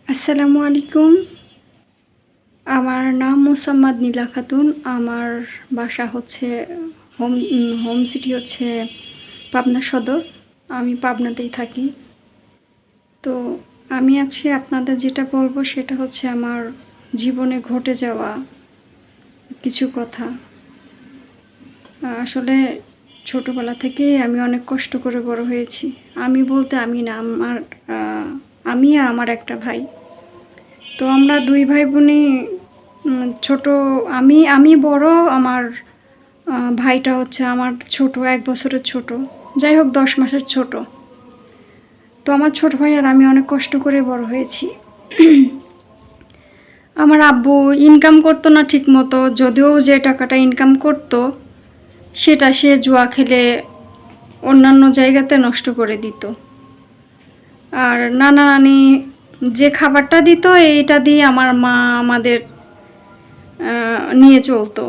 আসসালামু আলাইকুম। আমার নাম মোসাম্মদ নীলা খাতুন। আমার বাসা হচ্ছে হোম সিটি হচ্ছে পাবনা সদর। আমি পাবনাতেই থাকি। তো আমি আজকে আপনাদের যেটা বলব সেটা হচ্ছে আমার জীবনে ঘটে যাওয়া কিছু কথা। আসলে ছোটবেলা থেকেই আমি অনেক কষ্ট করে বড় হয়েছি। আমি বলতে আমি না, আমি আর আমার একটা ভাই। তো আমরা ২ ভাই-বোনই ছোট। আমি বড়, আমার ভাইটা হচ্ছে আমার ছোট, ১ বছরের ছোট। যাই হোক ১০ মাসের ছোট। তো আমার ছোট ভাই আর আমি অনেক কষ্ট করে বড় হয়েছি। আমার আব্বু ইনকাম করতো না ঠিকমতো। যদিও যে টাকাটা ইনকাম করতো সেটা সে জুয়া খেলে অন্যান্য জায়গাতে নষ্ট করে দিত। আর নানা-নানি যে খাবারটা দিত এইটা দিয়ে আমার মা আমাদের নিয়ে চলতো।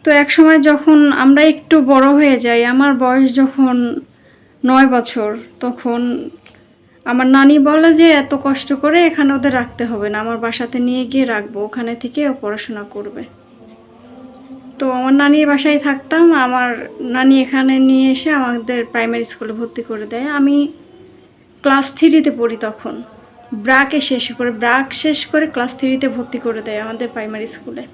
তো একসময় যখন আমরা একটু বড় হয়ে যাই, আমার বয়স যখন ৯ বছর, তখন আমার নানি বলে যে এত কষ্ট করে এখানে ওদের রাখতে হবে না, আমার বাসাতে নিয়ে গিয়ে রাখবো, ওখানে থেকে ও পড়াশোনা করবে। তো আমার নানির বাসায় থাকতাম। আমার নানি এখানে নিয়ে এসে আমাদের প্রাইমারি স্কুলে ভর্তি করে দেয়। আমি ক্লাস 3-তে পড়ি তখন। ব্রাক শেষ করে ক্লাস 3-তে ভর্তি করে দেয় আমাদের প্রাইমারি স্কুলে।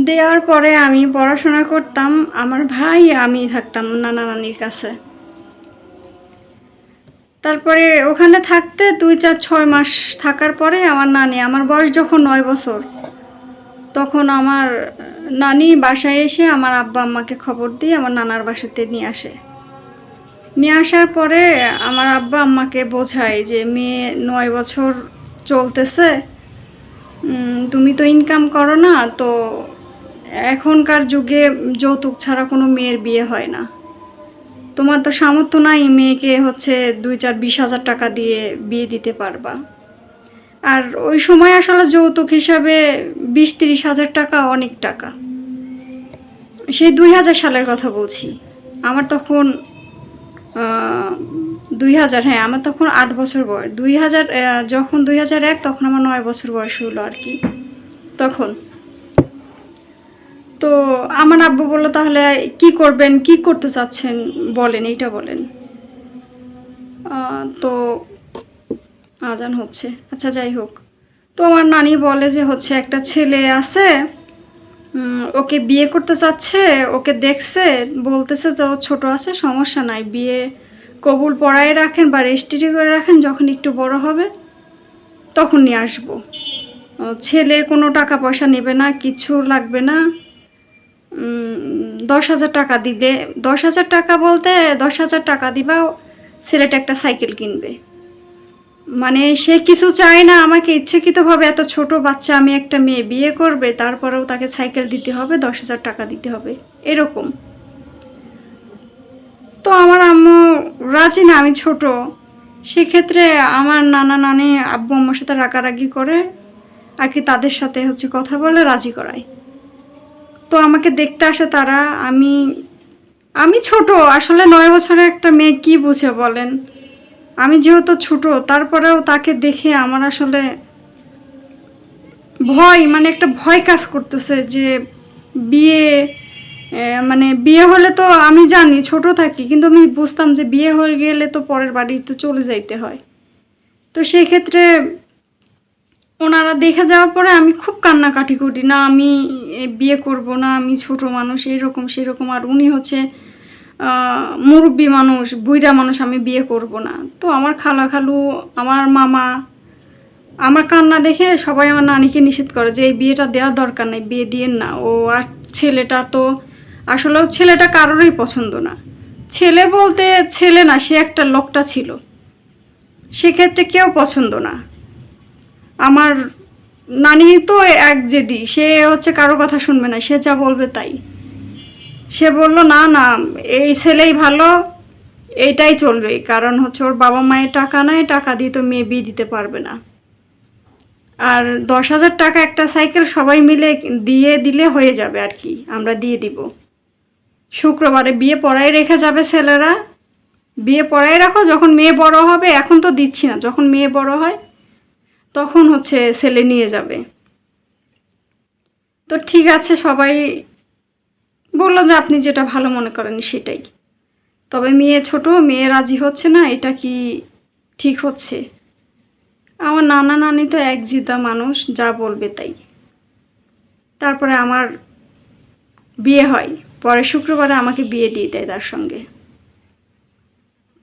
দেওয়ার পরে আমি পড়াশোনা করতাম। আমার ভাই আমি থাকতাম নানা নানির কাছে। তারপরে ওখানে থাকতে ২-৪-৬ মাস থাকার পরে আমার নানি, আমার বয়স যখন ৯ বছর, তখন আমার নানি বাসায় এসে আমার আব্বা আম্মাকে খবর দিয়ে আমার নানার বাসাতে নিয়ে আসে। নিয়ে আসার পরে আমার আব্বা আম্মাকে বোঝায় যে মেয়ে ৯ বছর চলতেছে, তুমি তো ইনকাম করো না, তো এখনকার যুগে যৌতুক ছাড়া কোনো মেয়ের বিয়ে হয় না। তোমার তো সামর্থ্য নাই মেয়েকে হচ্ছে ২-৪-২০,০০০ টাকা দিয়ে বিয়ে দিতে পারবা। আর ওই সময় আসলে যৌতুক হিসাবে ২০-৩০,০০০ টাকা অনেক টাকা। সেই ২০০০ সালের কথা বলছি। আমার তখন ২০০০, হ্যাঁ, আমার তখন ৮ বছর বয়স। ২০০০ যখন ২০০১ তখন আমার ৯ বছর বয়স হলো আর কি তখন। তো আমার আব্বু বলল, তাহলে কি করবেন, কি করতে চাচ্ছেন বলেন, এইটা বলেন। তো আজান হচ্ছে, আচ্ছা যাই হোক। তো আমার নানি বলে যে হচ্ছে একটা ছেলে আছে, ওকে বিয়ে করতে চাচ্ছে, ওকে দেখছে, বলতেছে তো ছোট আছে, সমস্যা নাই, বিয়ে কবুল পড়ায় রাখেন বা রেজিস্ট্রি করে রাখেন, যখন একটু বড় হবে তখন নিয়ে আসবো। ছেলে কোনো টাকা পয়সা নেবে না, কিছু লাগবে না। ১০,০০০ টাকা দিলে, ১০,০০০ টাকা বলতে ১০,০০০ টাকা দিবা, ছেলেটা একটা সাইকেল কিনবে। মানে সে কিছু চায় না আমাকে ইচ্ছাকৃতভাবে, এত ছোট বাচ্চা, আমি একটা মেয়ে বিয়ে করবে, তারপরেও তাকে সাইকেল দিতে হবে, ১০,০০০ টাকা দিতে হবে, এরকম। তো আমার আম্মু রাজি না, আমি ছোট। সেক্ষেত্রে আমার নানা নানি আব্বু আম্মুর সাথে রাগারাগি করে আর কি, তাদের সাথে হচ্ছে কথা বলে রাজি করায়। তো আমাকে দেখতে আসে তারা। আমি ছোট, আসলে ৯ বছরের একটা মেয়ে কি বুঝে বলেন। আমি যেহেতু ছোট, তারপরেও তাকে দেখে আমার আসলে ভয়, মানে একটা ভয় কাজ করতেছে যে বিয়ে, মানে বিয়ে হলে তো, আমি জানি ছোট থাকি, কিন্তু আমি বুঝতাম যে বিয়ে হয়ে গেলে তো পরের বাড়ি তো চলে যাইতে হয়। তো সেই ক্ষেত্রে ওনারা দেখে যাওয়ার পরে আমি খুব কান্নাকাটি করি, না আমি বিয়ে করব না, আমি ছোট মানুষ, এইরকম সেরকম। আর উনি হচ্ছে মুরব্বী মানুষ, বুইড়া মানুষ, আমি বিয়ে করব না। তো আমার খালা খালু, আমার মামা, আমার কান্না দেখে সবাই আমার নানিকে নিষেধ করে যে এই বিয়েটা দেওয়ার দরকার নেই, বিয়ে দিয়েন না। ও আর ছেলেটা তো, আসলেও ছেলেটা কারোরই পছন্দ না। ছেলে বলতে ছেলে না, সে একটা লোকটা ছিল, সেক্ষেত্রে কেউ পছন্দ না। আমার নানি তো এক জেদি, সে হচ্ছে কারো কথা শুনবে না, সে যা বলবে তাই। সে বলল, না না, এই ছেলেই ভালো, এইটাই চলবে, কারণ হচ্ছে ওর বাবা মায়ের টাকা নাই, টাকা দিয়ে তো মেয়ে বিয়ে দিতে পারবে না। আর ১০,০০০ টাকা একটা সাইকেল সবাই মিলে দিয়ে দিলে হয়ে যাবে আর কি, আমরা দিয়ে দিব। শুক্রবারে বিয়ে পড়ায় রেখে যাবে ছেলেরা, বিয়ে পড়াই রাখো, যখন মেয়ে বড় হবে, এখন তো দিচ্ছি না, যখন মেয়ে বড় হয় তখন হচ্ছে ছেলে নিয়ে যাবে। তো ঠিক আছে, সবাই বললো যে আপনি যেটা ভালো মনে করেন সেটাই। তবে মেয়ে ছোট, মেয়ে রাজি হচ্ছে না, এটা কি ঠিক হচ্ছে? আমার নানা নানি তো এক জিদা মানুষ, যা বলবে তাই। তারপরে আমার বিয়ে হয়, পরে শুক্রবারে আমাকে বিয়ে দিয়ে দেয় তার সঙ্গে।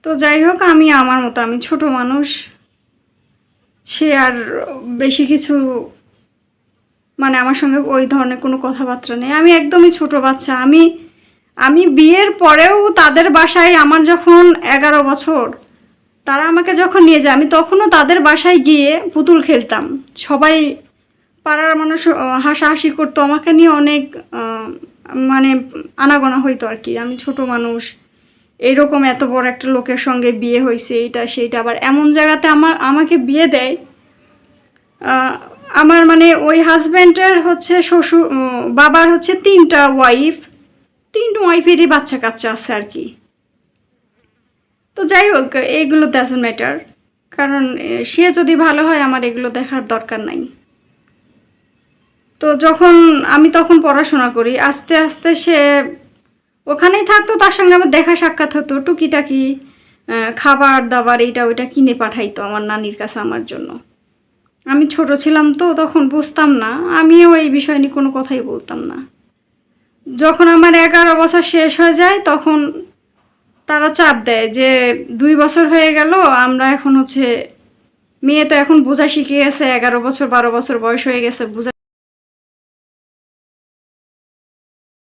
তো যাই হোক, আমি আমার মতো, আমি ছোট মানুষ, সে আর বেশি কিছু মানে আমার সঙ্গে ওই ধরনের কোনো কথাবার্তা নেই। আমি একদমই ছোট বাচ্চা। আমি আমি বিয়ের পরেও তাদের বাসায়, আমার যখন 11 বছর, তারা আমাকে যখন নিয়ে যায়, আমি তখনও তাদের বাসায় গিয়ে পুতুল খেলতাম। সবাই, পাড়ার মানুষ হাসাহাসি করতো আমাকে নিয়ে, অনেক মানে আনাগোনা হইতো আর কি। আমি ছোট মানুষ, এরকম এত বড় একটা লোকের সঙ্গে বিয়ে হয়েছে, এটা সেইটা, আবার এমন জায়গাতে আমাকে বিয়ে দেয়। আমার মানে ওই হাজব্যান্ডের হচ্ছে শ্বশুর, বাবার হচ্ছে 3টা ওয়াইফ, 3 ওয়াইফেরই বাচ্চা কাচ্চা আছে আর কি। তো যাই হোক, এইগুলো ডাজন্ট ম্যাটার, কারণ সে যদি ভালো হয় আমার এগুলো দেখার দরকার নাই। তো যখন আমি তখন পড়াশোনা করি, আস্তে আস্তে সে ওখানেই থাকতো, তার সঙ্গে আমার দেখা সাক্ষাৎ হতো, টুকিটাকি খাবার দাবার এইটা ওইটা কিনে পাঠাইতো আমার নানির কাছে আমার জন্য। আমি ছোট ছিলাম তো, তখন বুঝতাম না, আমিও এই বিষয় নিয়ে কোনো কথাই বলতাম না। যখন আমার 11 বছর শেষ হয়ে যায়, তখন তারা চাপ দেয় যে 2 বছর হয়ে গেল, আমরা এখন হচ্ছে, মেয়ে তো এখন বোঝা শিখে গেছে, 11 বছর 12 বছর বয়স হয়ে গেছে, বোঝা